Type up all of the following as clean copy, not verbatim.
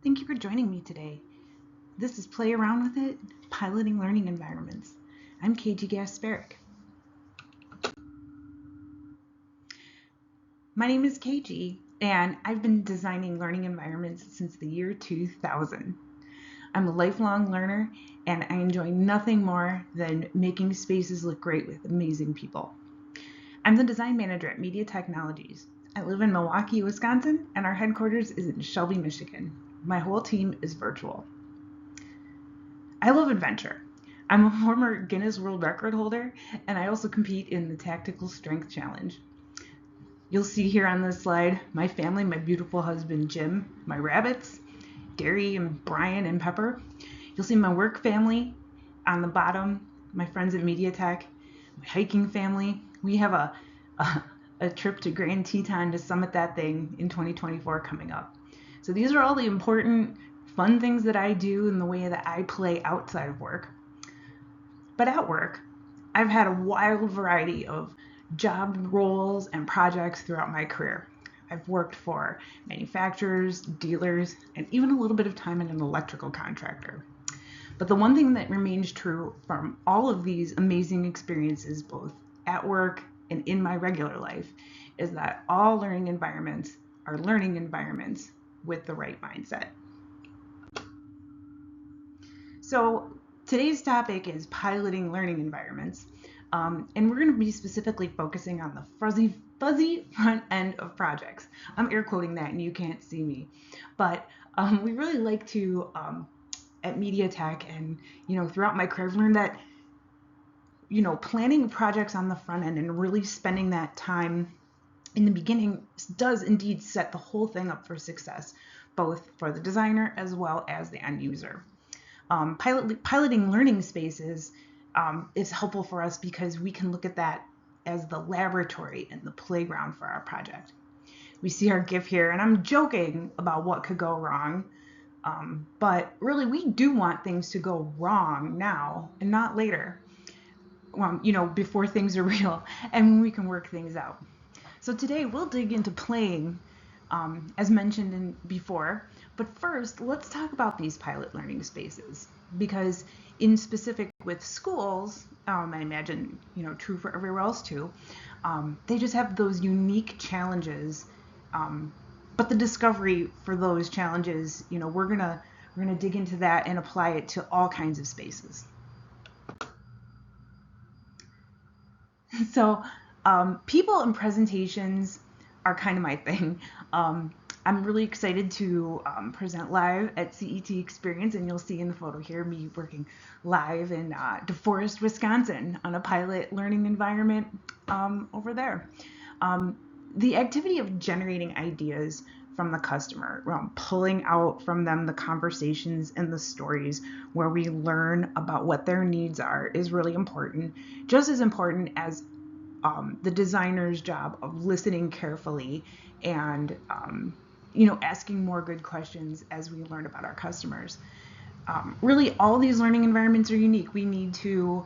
Thank you for joining me today. This is Play Around with It, Piloting Learning Environments. I'm KG Gasparick. My name is KG, and I've been designing learning environments since the year 2000. I'm a lifelong learner, and I enjoy nothing more than making spaces look great with amazing people. I'm the design manager at Media Technologies. I live in Milwaukee, Wisconsin, and our headquarters is in Shelby, Michigan. My whole team is virtual. I love adventure. I'm a former Guinness World Record holder, and I also compete in the Tactical Strength Challenge. You'll see here on this slide my family, my beautiful husband Jim, my rabbits, Gary and Brian and Pepper. You'll see my work family on the bottom, my friends at MediaTek, my hiking family. We have a trip to Grand Teton to summit that thing in 2024 coming up. So these are all the important, fun things that I do in the way that I play outside of work. But at work, I've had a wild variety of job roles and projects throughout my career. I've worked for manufacturers, dealers, and even a little bit of time in an electrical contractor. But the one thing that remains true from all of these amazing experiences, both at work and in my regular life, is that all learning environments are learning environments with the right mindset. So today's topic is piloting learning environments. And we're going to be specifically focusing on the fuzzy front end of projects. I'm air quoting that and you can't see me. But we really like to, at MediaTek and, throughout my career, I've learned that, planning projects on the front end and really spending that time in the beginning does indeed set the whole thing up for success, both for the designer as well as the end user. Piloting learning spaces is helpful for us because we can look at that as the laboratory and the playground for our project. We see our GIF here, and I'm joking about what could go wrong, but really we do want things to go wrong now and not later, before things are real and when we can work things out. So today we'll dig into playing, as mentioned before. But first, let's talk about these pilot learning spaces, because in specific with schools, I imagine true for everywhere else too, they just have those unique challenges. But the discovery for those challenges, we're gonna dig into that and apply it to all kinds of spaces. So people and presentations are kind of my thing. I'm really excited to present live at CET Experience, and you'll see in the photo here me working live in DeForest, Wisconsin on a pilot learning environment over there. The activity of generating ideas from the customer, pulling out from them the conversations and the stories where we learn about what their needs are is really important, just as important as the designer's job of listening carefully and asking more good questions as we learn about our customers. Really, all these learning environments are unique. We need to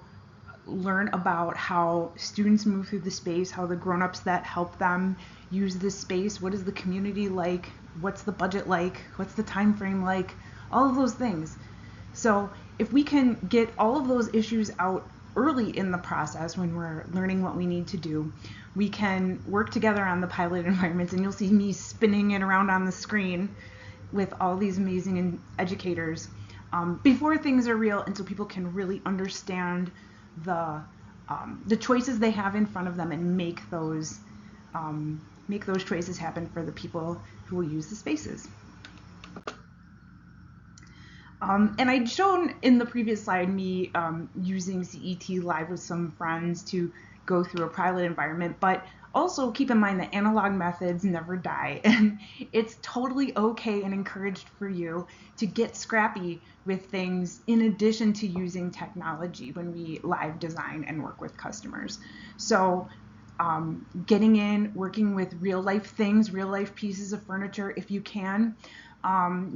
learn about how students move through the space, how the grown-ups that help them use this space, what is the community like, what's the budget like, what's the time frame like, all of those things. So if we can get all of those issues out early in the process when we're learning what we need to do, we can work together on the pilot environments, and you'll see me spinning it around on the screen with all these amazing educators before things are real, and so people can really understand the choices they have in front of them and make those choices happen for the people who will use the spaces. And I'd shown in the previous slide me using CET Live with some friends to go through a pilot environment, but also keep in mind that analog methods never die, and it's totally okay and encouraged for you to get scrappy with things in addition to using technology when we live design and work with customers. So getting in, working with real life things, real life pieces of furniture if you can,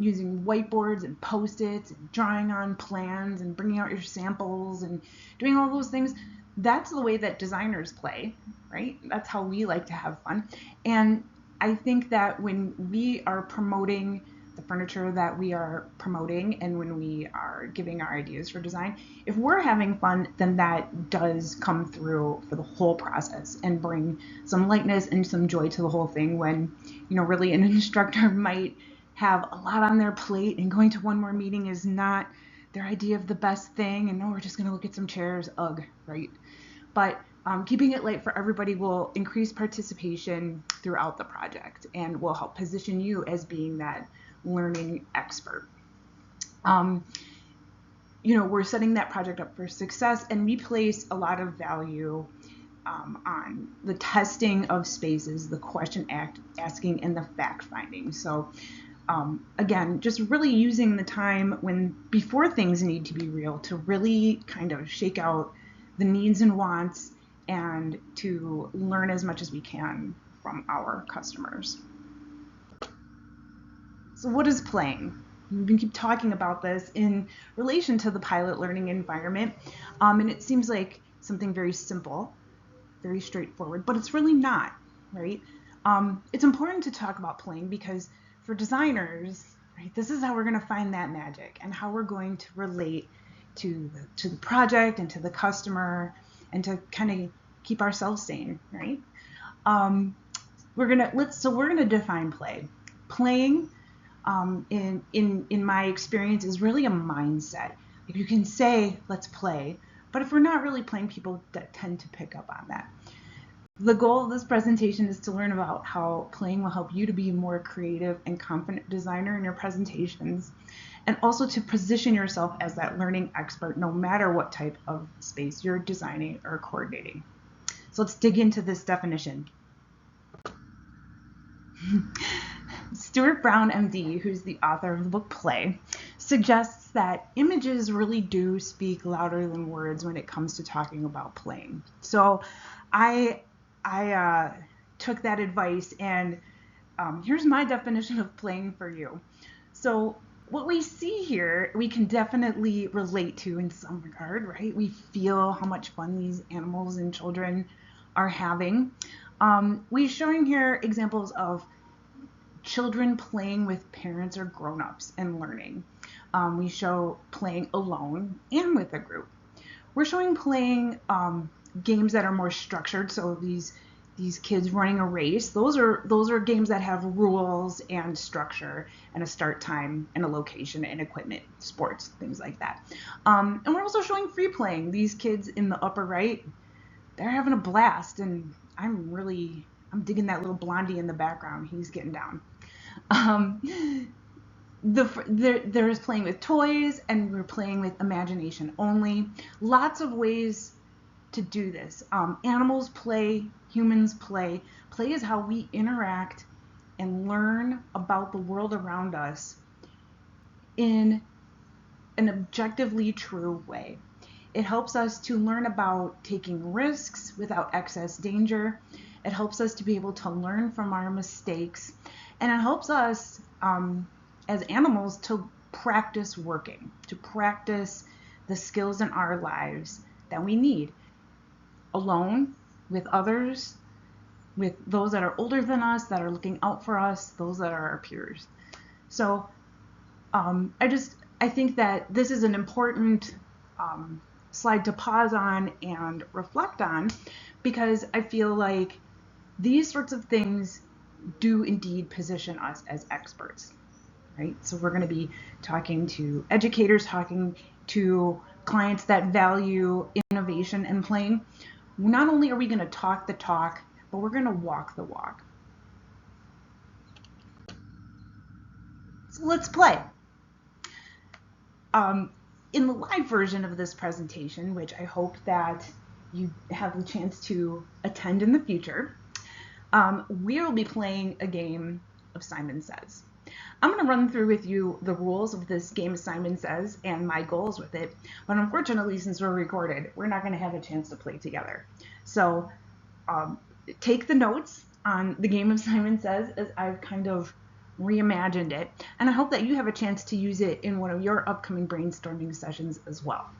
using whiteboards and Post-its and drawing on plans and bringing out your samples and doing all those things. That's the way that designers play, right? That's how we like to have fun. And I think that when we are promoting the furniture that we are promoting and when we are giving our ideas for design, if we're having fun, then that does come through for the whole process and bring some lightness and some joy to the whole thing when, really an instructor might have a lot on their plate and going to one more meeting is not their idea of the best thing, and no, we're just going to look at some chairs, ugh, right? But keeping it light for everybody will increase participation throughout the project and will help position you as being that learning expert. We're setting that project up for success, and we place a lot of value on the testing of spaces, the question asking, and the fact finding. So again, just really using the time before things need to be real to really kind of shake out the needs and wants and to learn as much as we can from our customers. So what is playing? We've been keep talking about this in relation to the pilot learning environment, and it seems like something very simple, very straightforward, but it's really not, right? It's important to talk about playing because for designers, right, this is how we're going to find that magic and how we're going to relate to the project and to the customer and to kind of keep ourselves sane, right? We're gonna define play. Playing, in my experience, is really a mindset. Like you can say, let's play, but if we're not really playing, people tend to pick up on that. The goal of this presentation is to learn about how playing will help you to be a more creative and confident designer in your presentations, and also to position yourself as that learning expert no matter what type of space you're designing or coordinating. So let's dig into this definition. Stuart Brown, MD, who's the author of the book Play, suggests that images really do speak louder than words when it comes to talking about playing. So I took that advice, and here's my definition of playing for you. So what we see here, we can definitely relate to in some regard, right? We feel how much fun these animals and children are having. We're showing here examples of children playing with parents or grown-ups and learning. We show playing alone and with a group. We're showing playing games that are more structured. So these kids running a race, those are games that have rules and structure and a start time and a location and equipment, sports, things like that. And we're also showing free playing. These kids in the upper right, they're having a blast, and I'm digging that little blondie in the background. He's getting down. There's playing with toys, and we're playing with imagination only. Lots of ways to do this. Animals play, humans play. Play is how we interact and learn about the world around us in an objectively true way. It helps us to learn about taking risks without excess danger. It helps us to be able to learn from our mistakes. And it helps us as animals to practice working, to practice the skills in our lives that we need. Alone, with others, with those that are older than us, that are looking out for us, those that are our peers. So I think that this is an important slide to pause on and reflect on, because I feel like these sorts of things do indeed position us as experts, right? So we're going to be talking to educators, talking to clients that value innovation and playing. Not only are we going to talk the talk, but we're going to walk the walk. So let's play. In the live version of this presentation, which I hope that you have the chance to attend in the future, we will be playing a game of Simon Says. I'm going to run through with you the rules of this game of Simon Says and my goals with it, but unfortunately, since we're recorded, we're not going to have a chance to play together. So take the notes on the game of Simon Says as I've kind of reimagined it, and I hope that you have a chance to use it in one of your upcoming brainstorming sessions as well.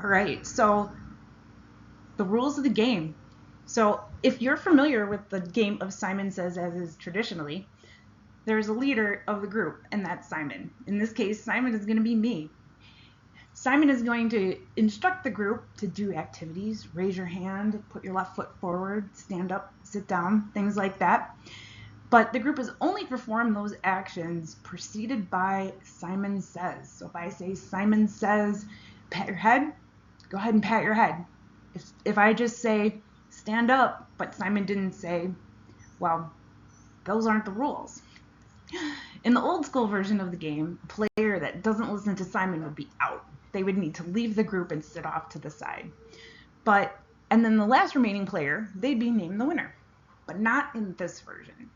All right, so the rules of the game. So if you're familiar with the game of Simon Says as is traditionally, there's a leader of the group, and that's Simon. In this case, Simon is going to be me. Simon is going to instruct the group to do activities, raise your hand, put your left foot forward, stand up, sit down, things like that. But the group is only perform those actions preceded by Simon says. So if I say Simon says, pat your head, go ahead and pat your head. If I just say stand up, but Simon didn't say, well, those aren't the rules. In the old school version of the game, a player that doesn't listen to Simon would be out. They would need to leave the group and sit off to the side. And then the last remaining player, they'd be named the winner. But not in this version.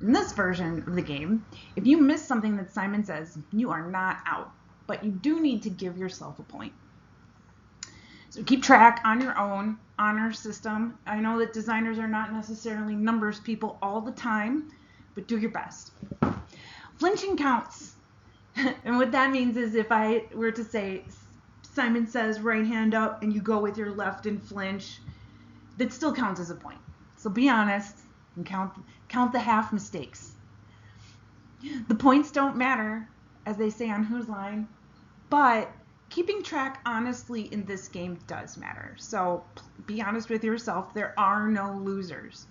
In this version of the game, if you miss something that Simon says, you are not out. But you do need to give yourself a point. So keep track on your own honor system. I know that designers are not necessarily numbers people all the time, but do your best. Flinching counts. And what that means is if I were to say, Simon says right hand up, and you go with your left and flinch, that still counts as a point. So be honest and count the half mistakes. The points don't matter, as they say on Whose Line, but keeping track honestly in this game does matter. So be honest with yourself. There are no losers.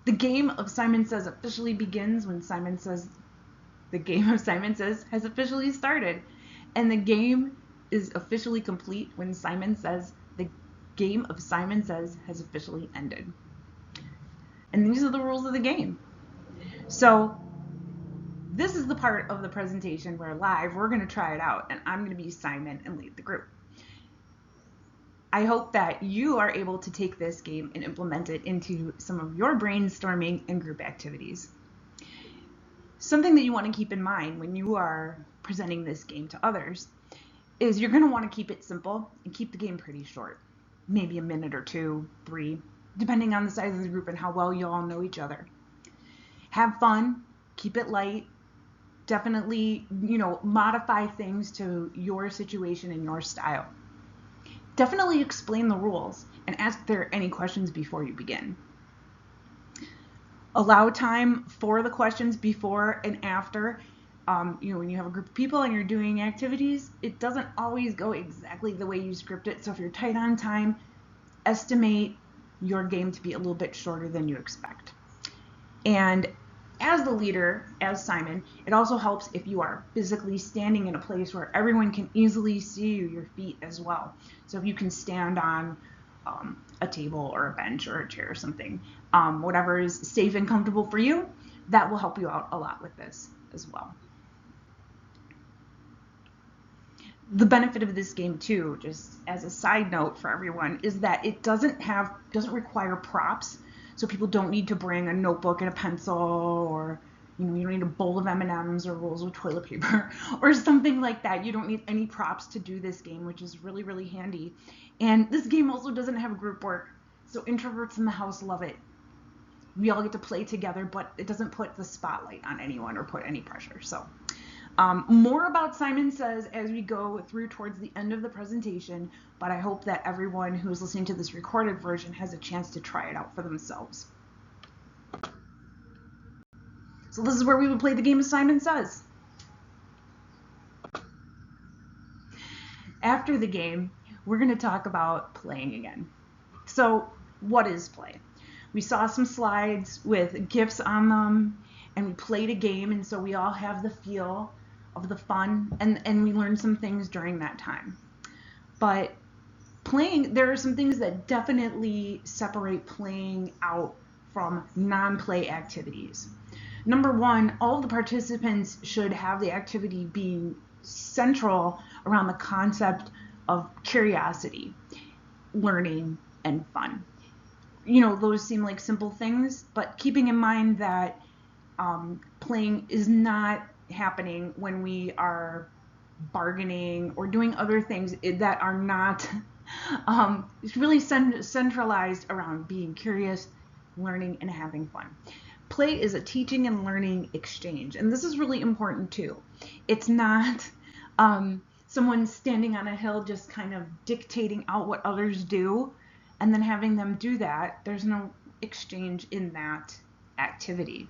The game of Simon Says officially begins when Simon says the game of Simon Says has officially started. And the game is officially complete when Simon says the game of Simon Says has officially ended. And these are the rules of the game. So this is the part of the presentation where live we're going to try it out, and I'm going to be Simon and lead the group. I hope that you are able to take this game and implement it into some of your brainstorming and group activities. Something that you want to keep in mind when you are presenting this game to others is you're going to want to keep it simple and keep the game pretty short. Maybe a minute or 2, 3, depending on the size of the group and how well you all know each other. Have fun, keep it light. Definitely, modify things to your situation and your style. Definitely explain the rules and ask if there are any questions before you begin. Allow time for the questions before and after. When you have a group of people and you're doing activities, it doesn't always go exactly the way you script it. So if you're tight on time, estimate your game to be a little bit shorter than you expect. And as the leader, as Simon, it also helps if you are physically standing in a place where everyone can easily see you, your feet as well. So if you can stand on a table or a bench or a chair or something, whatever is safe and comfortable for you, that will help you out a lot with this as well. The benefit of this game too, just as a side note for everyone, is that it doesn't require props. So people don't need to bring a notebook and a pencil, or you don't need a bowl of M&Ms or rolls of toilet paper or something like that. You don't need any props to do this game, which is really, really handy. And this game also doesn't have group work, so introverts in the house love it. We all get to play together, but it doesn't put the spotlight on anyone or put any pressure. So more about Simon Says as we go through towards the end of the presentation, but I hope that everyone who is listening to this recorded version has a chance to try it out for themselves. So this is where we would play the game of Simon Says. After the game, we're going to talk about playing again. So what is play? We saw some slides with GIFs on them, and we played a game, and so we all have the feel of the fun, and we learned some things during that time. But playing, there are some things that definitely separate playing out from non-play activities. Number one, all of the participants should have the activity being central around the concept of curiosity, learning, and fun. Those seem like simple things, but keeping in mind that playing is not happening when we are bargaining or doing other things that are not it's really centralized around being curious, learning, and having fun. Play is a teaching and learning exchange, and this is really important too. It's not someone standing on a hill just kind of dictating out what others do and then having them do that. There's no exchange in that activity,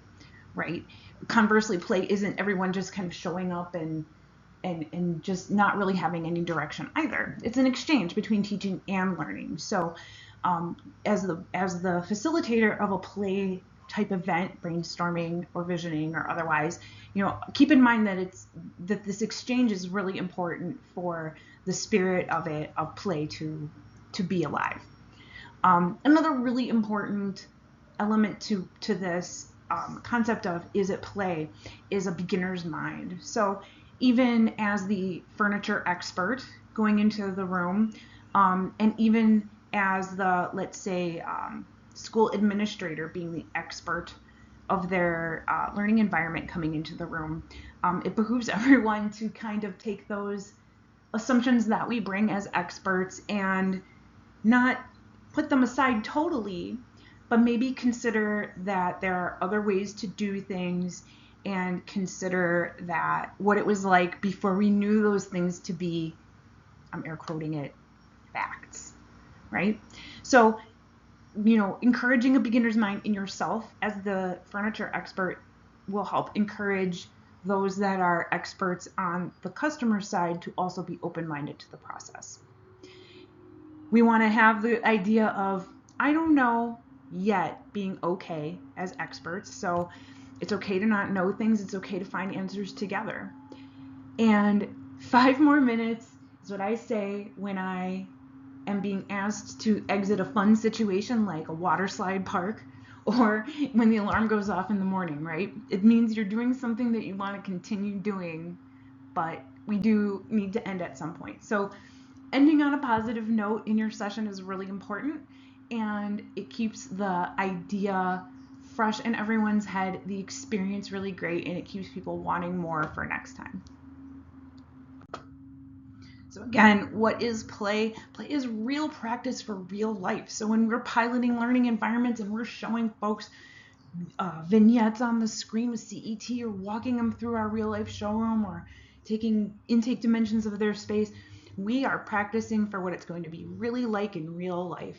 right? Conversely, play isn't everyone just kind of showing up and just not really having any direction either. It's an exchange between teaching and learning. So as the facilitator of a play type event, brainstorming or visioning or otherwise, keep in mind that this exchange is really important for the spirit of play to be alive. Another really important element to this concept of is it play is a beginner's mind. So even as the furniture expert going into the room, and even as the, let's say, school administrator being the expert of their learning environment coming into the room, it behooves everyone to kind of take those assumptions that we bring as experts and not put them aside totally, but maybe consider that there are other ways to do things and consider that what it was like before we knew those things to be, I'm air quoting it, facts, right? So, encouraging a beginner's mind in yourself as the furniture expert will help encourage those that are experts on the customer side to also be open-minded to the process. We want to have the idea of, I don't know yet, being okay as experts. So it's okay to not know things. It's okay to find answers together. And 5 more minutes is what I say when I am being asked to exit a fun situation like a water slide park or when the alarm goes off in the morning, right? It means you're doing something that you want to continue doing, but we do need to end at some point. So ending on a positive note in your session is really important, and it keeps the idea fresh in everyone's head, the experience really great, and it keeps people wanting more for next time. So again, what is play? Play is real practice for real life. So when we're piloting learning environments and we're showing folks vignettes on the screen with CET or walking them through our real life showroom or taking intake dimensions of their space, we are practicing for what it's going to be really like in real life.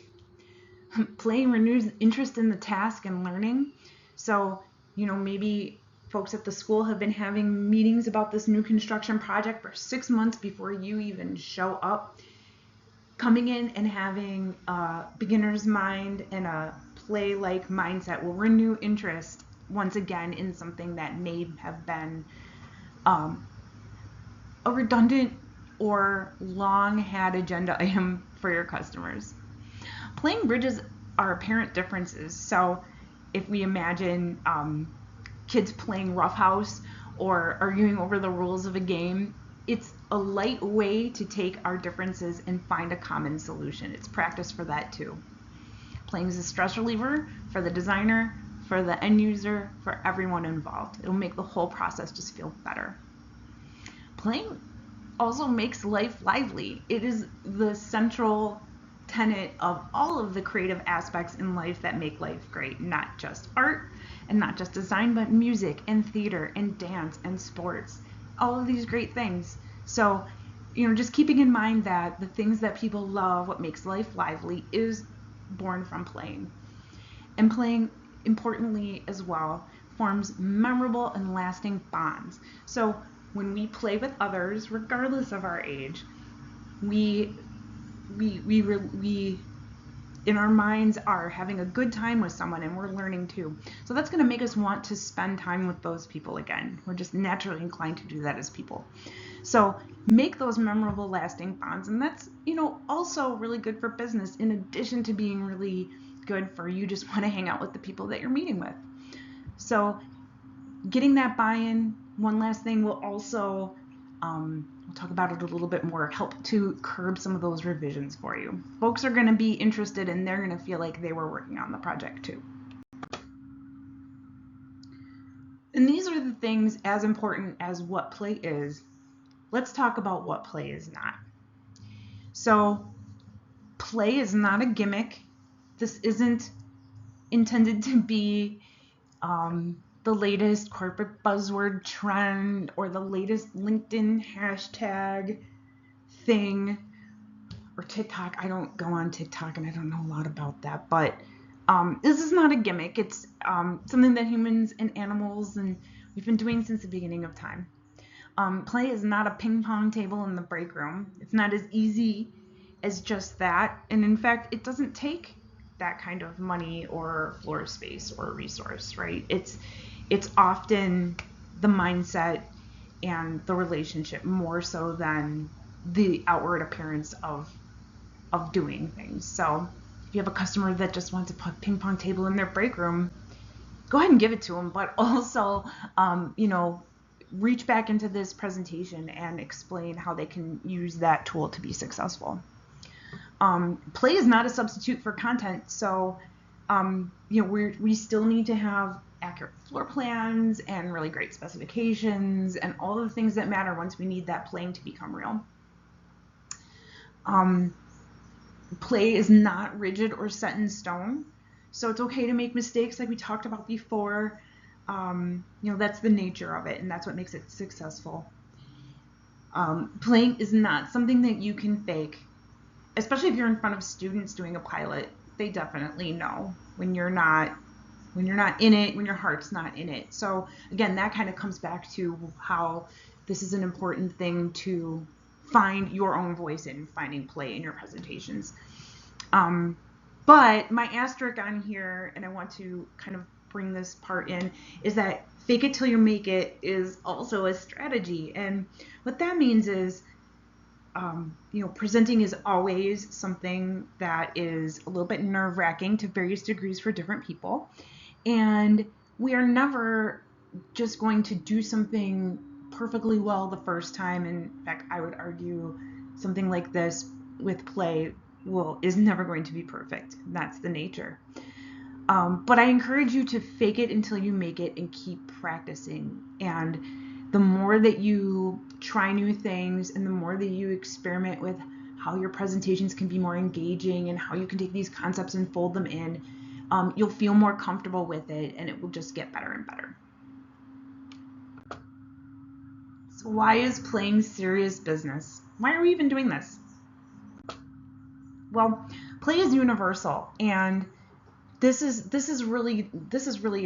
Playing renews interest in the task and learning. So, maybe folks at the school have been having meetings about this new construction project for 6 months before you even show up. Coming in and having a beginner's mind and a play-like mindset will renew interest once again in something that may have been a redundant or long had agenda item for your customers. Playing bridges are apparent differences. So if we imagine kids playing roughhouse or arguing over the rules of a game, it's a light way to take our differences and find a common solution. It's practice for that too. Playing is a stress reliever for the designer, for the end user, for everyone involved. It'll make the whole process just feel better. Playing also makes life lively. It is the central tenet of all of the creative aspects in life that make life great, not just art and not just design, but music and theater and dance and sports, all of these great things. So, just keeping in mind that the things that people love, what makes life lively, is born from playing. And playing, importantly as well, forms memorable and lasting bonds. So when we play with others, regardless of our age, we in our minds are having a good time with someone, and we're learning too. So that's going to make us want to spend time with those people again. We're just naturally inclined to do that as people. So make those memorable, lasting bonds, and that's also really good for business. In addition to being really good for you, just want to hang out with the people that you're meeting with. So getting that buy-in. One last thing will also, we'll talk about it a little bit more, help to curb some of those revisions for you. Folks are going to be interested and they're going to feel like they were working on the project too. And these are the things as important as what play is. Let's talk about what play is not. So play is not a gimmick. This isn't intended to be the latest corporate buzzword trend or the latest LinkedIn hashtag thing or TikTok. I don't go on TikTok and I don't know a lot about that, but This is not a gimmick. It's something that humans and animals and we've been doing since the beginning of time. Play is not a ping pong table in the break room. It's not as easy as just that. And in fact, it doesn't take that kind of money or floor space or resource, right? It's often the mindset and the relationship more so than the outward appearance of doing things. So if you have a customer that just wants a ping pong table in their break room, go ahead and give it to them, but also, reach back into this presentation and explain how they can use that tool to be successful. Play is not a substitute for content, so we still need to have accurate floor plans and really great specifications and all of the things that matter once we need that playing to become real. Play is not rigid or set in stone, so it's okay to make mistakes like we talked about before. That's the nature of it, and that's what makes it successful. Playing is not something that you can fake, especially if you're in front of students doing a pilot. They definitely know when you're not in it, when your heart's not in it. So again, that kind of comes back to how this is an important thing to find your own voice in finding play in your presentations. But my asterisk on here, and I want to kind of bring this part in, is that fake it till you make it is also a strategy. And what that means is, presenting is always something that is a little bit nerve-wracking to various degrees for different people. And we are never just going to do something perfectly well the first time. In fact, I would argue something like this with play is never going to be perfect. That's the nature. But I encourage you to fake it until you make it and keep practicing. And the more that you try new things and the more that you experiment with how your presentations can be more engaging and how you can take these concepts and fold them in, you'll feel more comfortable with it and it will just get better and better. So why is playing serious business? Why are we even doing this? Well, play is universal, and this is really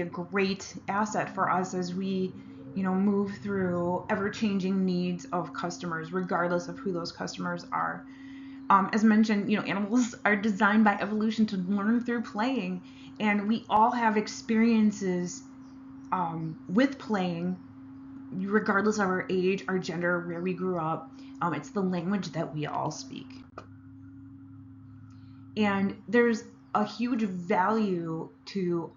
a great asset for us as we move through ever-changing needs of customers, regardless of who those customers are. As mentioned, animals are designed by evolution to learn through playing, and we all have experiences with playing, regardless of our age, our gender, where we grew up. It's the language that we all speak. And there's a huge value to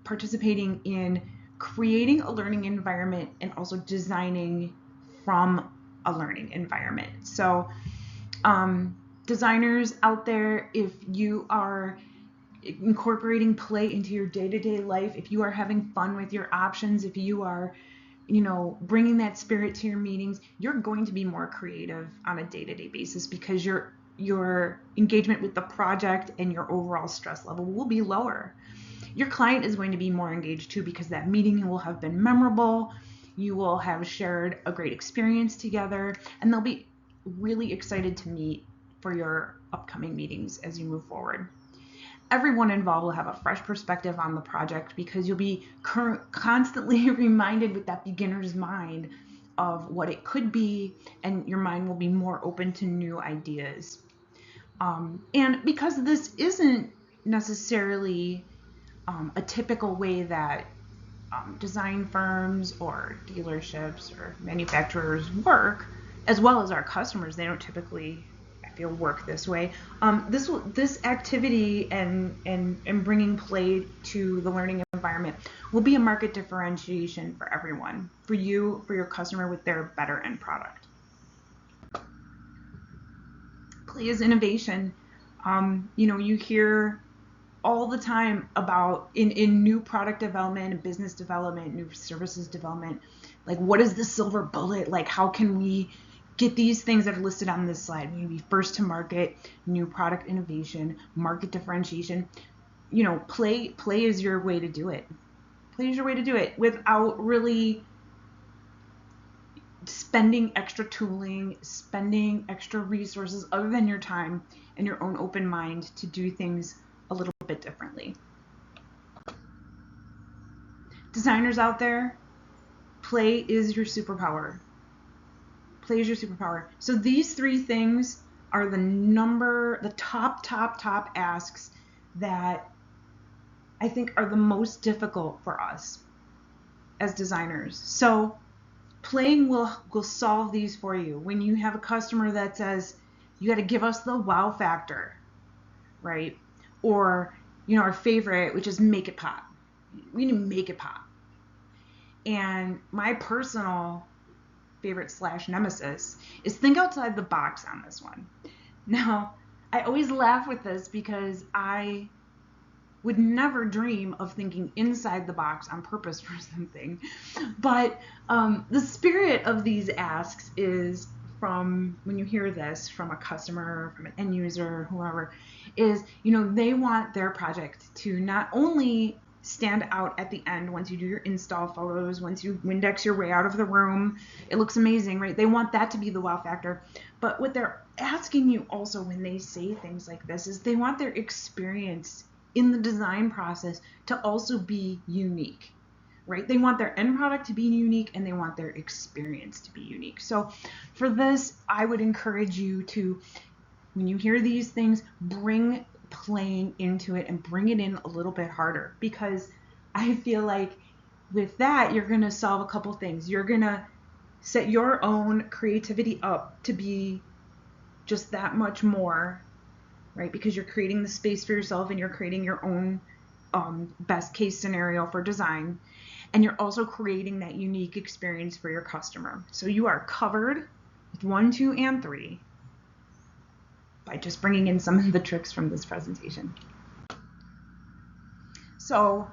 participating in creating a learning environment and also designing from a learning environment. So designers out there, if you are incorporating play into your day-to-day life, if you are having fun with your options, if you are bringing that spirit to your meetings, you're going to be more creative on a day-to-day basis because your engagement with the project and your overall stress level will be lower. Your client is going to be more engaged too because that meeting will have been memorable. You will have shared a great experience together, and they'll be really excited to meet for your upcoming meetings as you move forward. Everyone involved will have a fresh perspective on the project because you'll be constantly reminded with that beginner's mind of what it could be, and your mind will be more open to new ideas. And because this isn't necessarily a typical way that design firms or dealerships or manufacturers work, as well as our customers, they don't typically, I feel, work this way. This activity and bringing play to the learning environment will be a market differentiation for everyone, for you, for your customer, with their better end product. Play is innovation. You hear all the time about in new product development and business development, new services development, like what is the silver bullet? Like how can we get these things that are listed on this slide? We be first to market, new product innovation, market differentiation. Play is your way to do it. Play is your way to do it without really spending extra tooling, spending extra resources other than your time and your own open mind to do things a little bit differently. Designers out there, play is your superpower. Play is your superpower. So these three things are the top asks that I think are the most difficult for us as designers. So playing will solve these for you. When you have a customer that says, you got to give us the wow factor, right? Or, our favorite, which is make it pop. We need to make it pop. And my personal favorite / nemesis is think outside the box on this one. Now, I always laugh with this because I would never dream of thinking inside the box on purpose for something. But the spirit of these asks is, from when you hear this from a customer, from an end user, whoever, is, they want their project to not only stand out at the end once you do your install photos, once you Windex your way out of the room, it looks amazing, right? They want that to be the wow factor. But what they're asking you also when they say things like this is they want their experience in the design process to also be unique, right? They want their end product to be unique and they want their experience to be unique. So for this, I would encourage you to, when you hear these things, bring playing into it and bring it in a little bit harder, because I feel like with that, you're going to solve a couple things. You're going to set your own creativity up to be just that much more, right? Because you're creating the space for yourself and you're creating your own best case scenario for design. And you're also creating that unique experience for your customer. So you are covered with 1, 2, and 3 by just bringing in some of the tricks from this presentation. So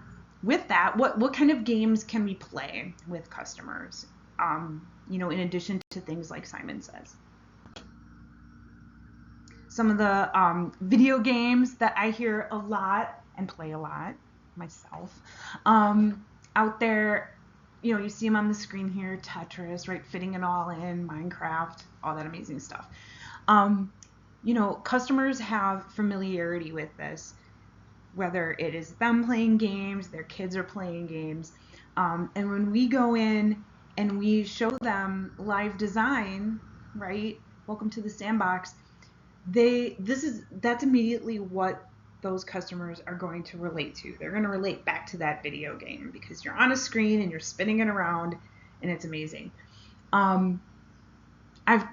with that, what kind of games can we play with customers? In addition to things like Simon says. Some of the video games that I hear a lot and play a lot myself out there, you see them on the screen here: Tetris, right? Fitting it all in, Minecraft, all that amazing stuff. Customers have familiarity with this, whether it is them playing games, their kids are playing games. And when we go in and we show them live design, right? Welcome to the sandbox. That's immediately what those customers are going to relate to. They're going to relate back to that video game because you're on a screen and you're spinning it around and it's amazing. I've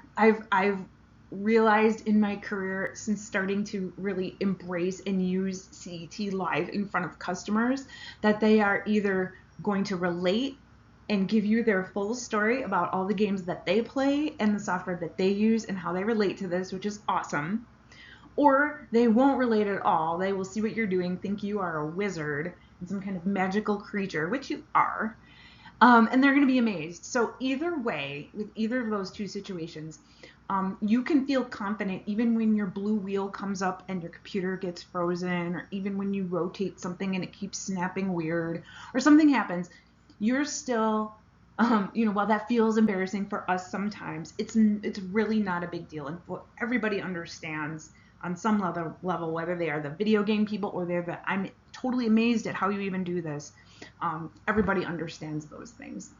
realized in my career, since starting to really embrace and use CET live in front of customers, that they are either going to relate and give you their full story about all the games that they play and the software that they use and how they relate to this, which is awesome. Or they won't relate at all. They will see what you're doing, think you are a wizard and some kind of magical creature, which you are, and they're going to be amazed. So either way, with either of those two situations, you can feel confident even when your blue wheel comes up and your computer gets frozen, or even when you rotate something and it keeps snapping weird, or something happens. You're still, while that feels embarrassing for us sometimes, it's really not a big deal. And what everybody understands on some level, whether they are the video game people or they're the, I'm totally amazed at how you even do this. Everybody understands those things.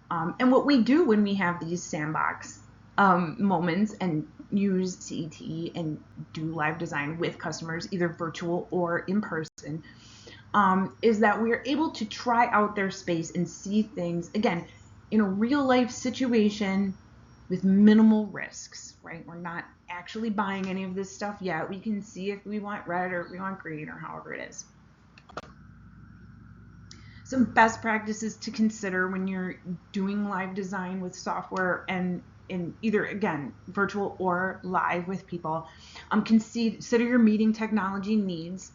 And what we do when we have these sandbox moments and use CET and do live design with customers, either virtual or in person, is that we're able to try out their space and see things, again, in a real life situation with minimal risks, right? We're not actually buying any of this stuff yet. We can see if we want red or if we want green or however it is. Some best practices to consider when you're doing live design with software and in either, again, virtual or live with people. Consider your meeting technology needs.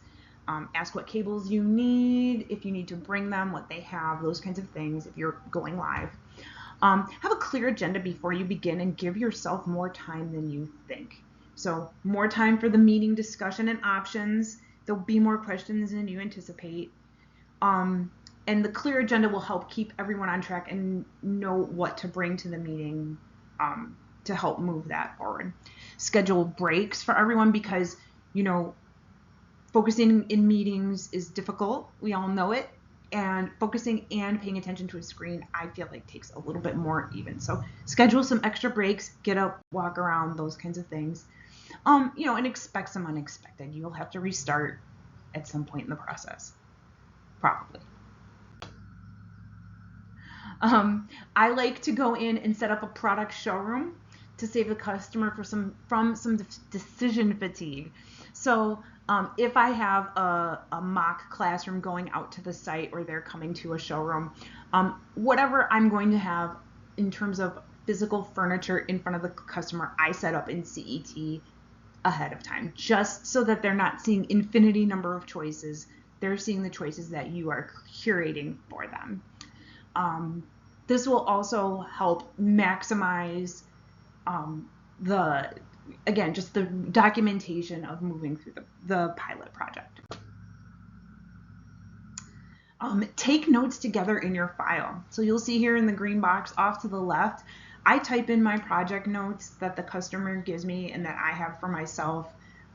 Ask what cables you need, if you need to bring them, what they have, those kinds of things if you're going live. Have a clear agenda before you begin and give yourself more time than you think. So more time for the meeting discussion and options. There'll be more questions than you anticipate. And the clear agenda will help keep everyone on track and know what to bring to the meeting to help move that forward. Schedule breaks for everyone because, Focusing in meetings is difficult. We all know it. And focusing and paying attention to a screen, I feel like takes a little bit more even. So schedule some extra breaks, get up, walk around, those kinds of things. And expect some unexpected. You'll have to restart at some point in the process, probably. I like to go in and set up a product showroom to save the customer from some decision fatigue. So if I have a mock classroom going out to the site, or they're coming to a showroom, whatever I'm going to have in terms of physical furniture in front of the customer, I set up in CET ahead of time, just so that they're not seeing infinity number of choices. They're seeing the choices that you are curating for them. This will also help maximize just the documentation of moving through the pilot project. Take notes together in your file. So you'll see here in the green box off to the left, I type in my project notes that the customer gives me and that I have for myself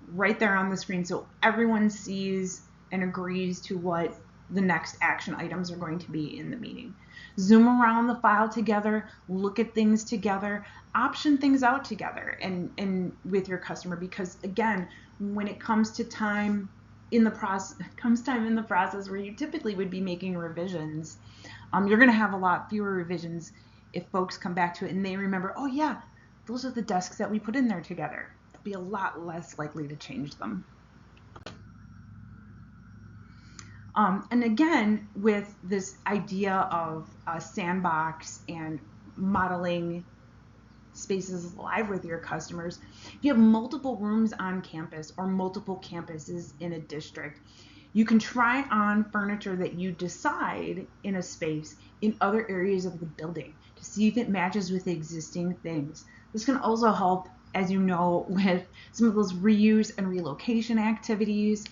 right there on the screen, so everyone sees and agrees to what the next action items are going to be in the meeting. Zoom around the file together, look at things together, option things out together and with your customer, because again, when it comes to time in the process where you typically would be making revisions, you're going to have a lot fewer revisions if folks come back to it and they remember, oh yeah, those are the desks that we put in there together. They'll be a lot less likely to change them. And again, with this idea of a sandbox and modeling spaces live with your customers, if you have multiple rooms on campus or multiple campuses in a district, you can try on furniture that you decide in a space in other areas of the building to see if it matches with existing things. This can also help, as you know, with some of those reuse and relocation activities.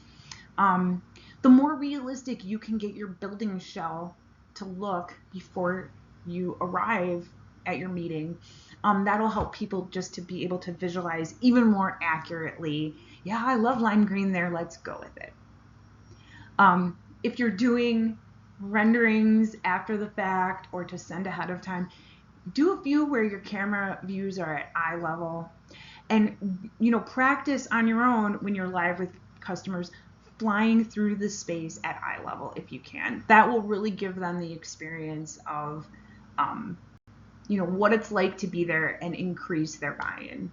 The more realistic you can get your building shell to look before you arrive at your meeting, that'll help people just to be able to visualize even more accurately. Yeah, I love lime green there, let's go with it. If you're doing renderings after the fact or to send ahead of time, do a few where your camera views are at eye level, and practice on your own when you're live with customers flying through the space at eye level if you can. That will really give them the experience of what it's like to be there and increase their buy-in.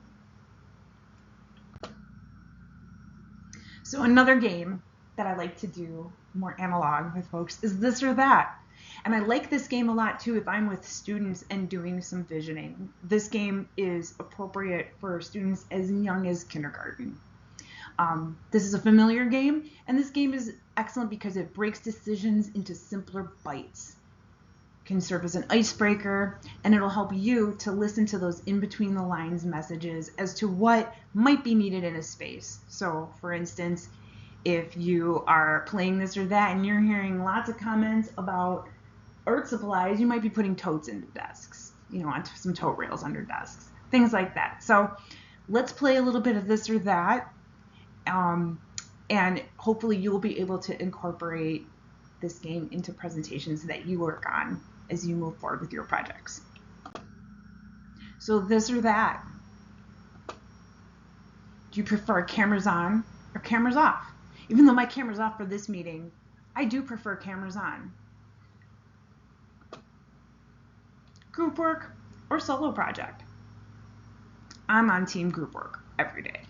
So another game that I like to do more analog with folks is this or that. And I like this game a lot too if I'm with students and doing some visioning. This game is appropriate for students as young as kindergarten. This is a familiar game, and this game is excellent because it breaks decisions into simpler bites. It can serve as an icebreaker, and it'll help you to listen to those in-between the lines messages as to what might be needed in a space. So, for instance, if you are playing this or that and you're hearing lots of comments about art supplies, you might be putting totes into desks, onto some tote rails under desks, things like that. So let's play a little bit of this or that. And hopefully you'll be able to incorporate this game into presentations that you work on as you move forward with your projects. So this or that. Do you prefer cameras on or cameras off? Even though my camera's off for this meeting, I do prefer cameras on. Group work or solo project? I'm on team group work every day.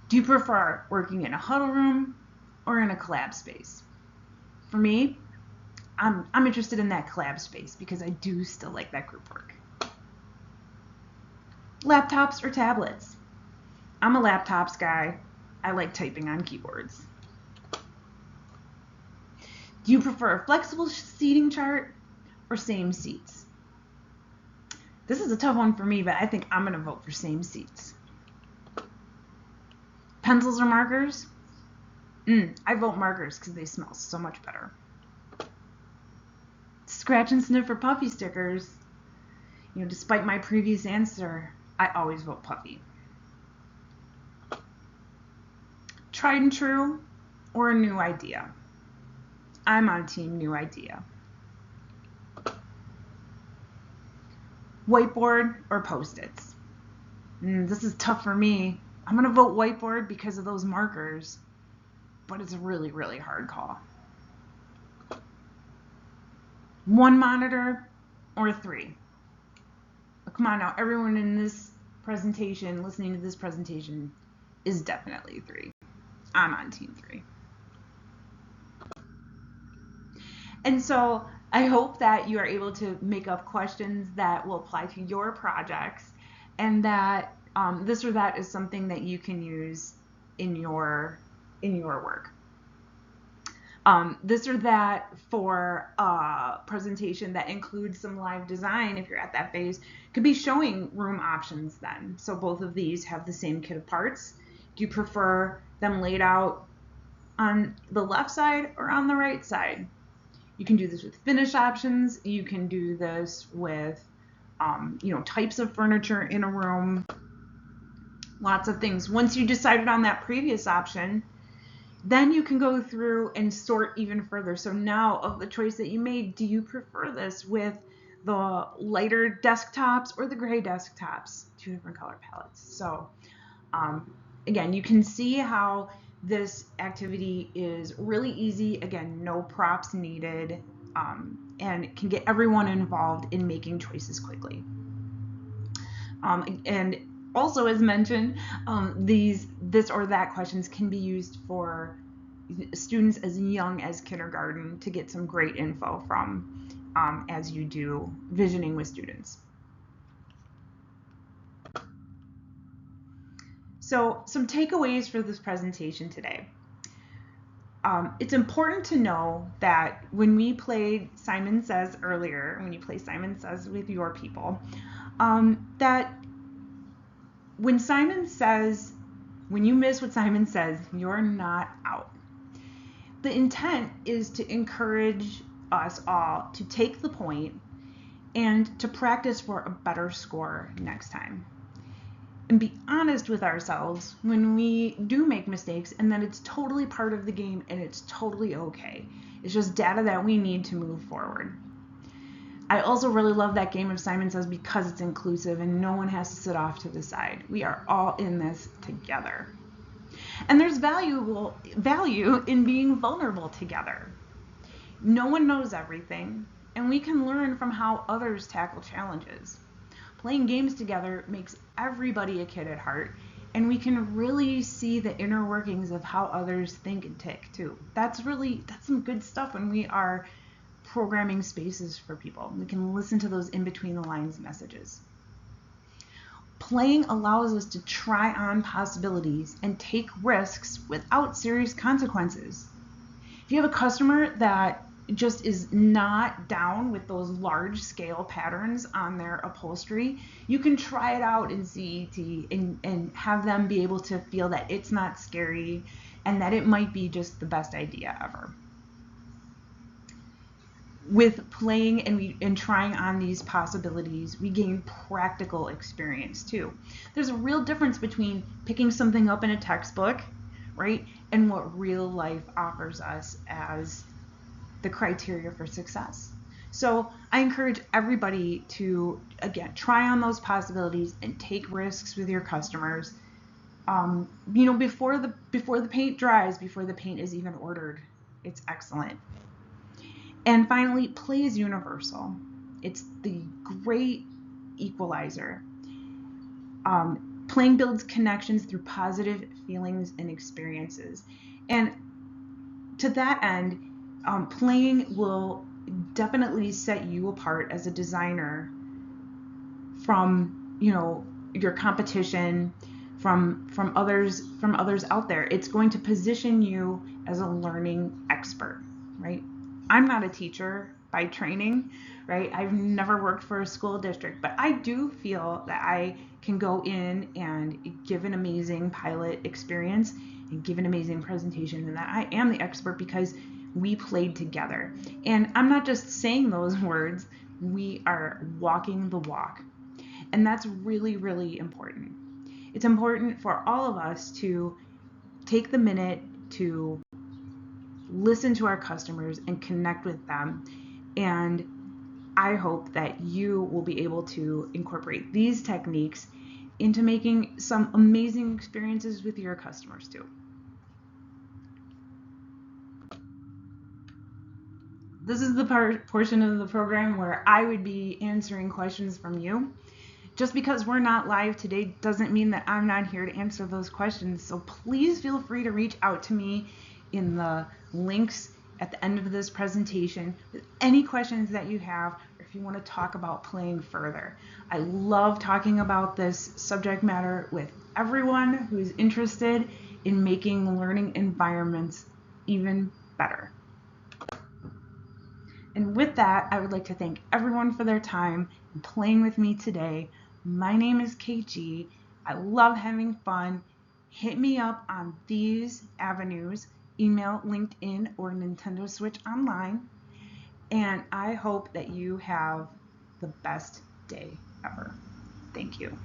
Do you prefer working in a huddle room or in a collab space? For me, I'm interested in that collab space because I do still like that group work. Laptops or tablets? I'm a laptops guy. I like typing on keyboards. Do you prefer a flexible seating chart or same seats? This is a tough one for me, but I think I'm going to vote for same seats. Pencils or markers? I vote markers because they smell so much better. Scratch and sniff or puffy stickers? Despite my previous answer, I always vote puffy. Tried and true or a new idea? I'm on team new idea. Whiteboard or Post-its? This is tough for me. I'm going to vote whiteboard because of those markers, but it's a really, really hard call. One monitor or three? Come on now, everyone in this presentation, listening to this presentation, is definitely three. I'm on team three. And so I hope that you are able to make up questions that will apply to your projects, and that this or that is something that you can use in your work. This or that for a presentation that includes some live design, if you're at that phase, could be showing room options then. So both of these have the same kit of parts. Do you prefer them laid out on the left side or on the right side? You can do this with finish options. You can do this with types of furniture in a room. Lots of things. Once you decided on that previous option, then you can go through and sort even further. So now, of the choice that you made, do you prefer this with the lighter desktops or the gray desktops? Two different color palettes. So again, you can see how this activity is really easy. Again, no props needed, and can get everyone involved in making choices quickly. And also, as mentioned, this or that questions can be used for students as young as kindergarten to get some great info from as you do visioning with students. So some takeaways for this presentation today. It's important to know that when we played Simon Says earlier, when you play Simon Says with your people, that when Simon says, when you miss what Simon says, you're not out. The intent is to encourage us all to take the point and to practice for a better score next time. And be honest with ourselves when we do make mistakes, and that it's totally part of the game and it's totally okay. It's just data that we need to move forward. I also really love that game of Simon Says because it's inclusive and no one has to sit off to the side. We are all in this together. And there's value in being vulnerable together. No one knows everything, and we can learn from how others tackle challenges. Playing games together makes everybody a kid at heart, and we can really see the inner workings of how others think and tick too. That's some good stuff when we are programming spaces for people. We can listen to those in between the lines messages. Playing allows us to try on possibilities and take risks without serious consequences. If you have a customer that just is not down with those large scale patterns on their upholstery, you can try it out in CET and have them be able to feel that it's not scary and that it might be just the best idea ever. With playing and trying on these possibilities, we gain practical experience too. There's a real difference between picking something up in a textbook, right, and what real life offers us as the criteria for success. So I encourage everybody to, again, try on those possibilities and take risks with your customers. Before the paint dries, before the paint is even ordered. It's excellent. And finally, play is universal. It's the great equalizer. Playing builds connections through positive feelings and experiences. And to that end, playing will definitely set you apart as a designer from, your competition, from others out there. It's going to position you as a learning expert, right? I'm not a teacher by training, right? I've never worked for a school district, but I do feel that I can go in and give an amazing pilot experience and give an amazing presentation, and that I am the expert because we played together. And I'm not just saying those words, we are walking the walk. And that's really, really important. It's important for all of us to take the minute to listen to our customers and connect with them. And I hope that you will be able to incorporate these techniques into making some amazing experiences with your customers too. This is the portion of the program where I would be answering questions from you. Just because we're not live today doesn't mean that I'm not here to answer those questions. So please feel free to reach out to me in the links at the end of this presentation with any questions that you have, or if you want to talk about playing further. I love talking about this subject matter with everyone who's interested in making learning environments even better. And with that, I would like to thank everyone for their time and playing with me today. My name is KG. I love having fun. Hit me up on these avenues, email, LinkedIn, or Nintendo Switch Online. And I hope that you have the best day ever. Thank you.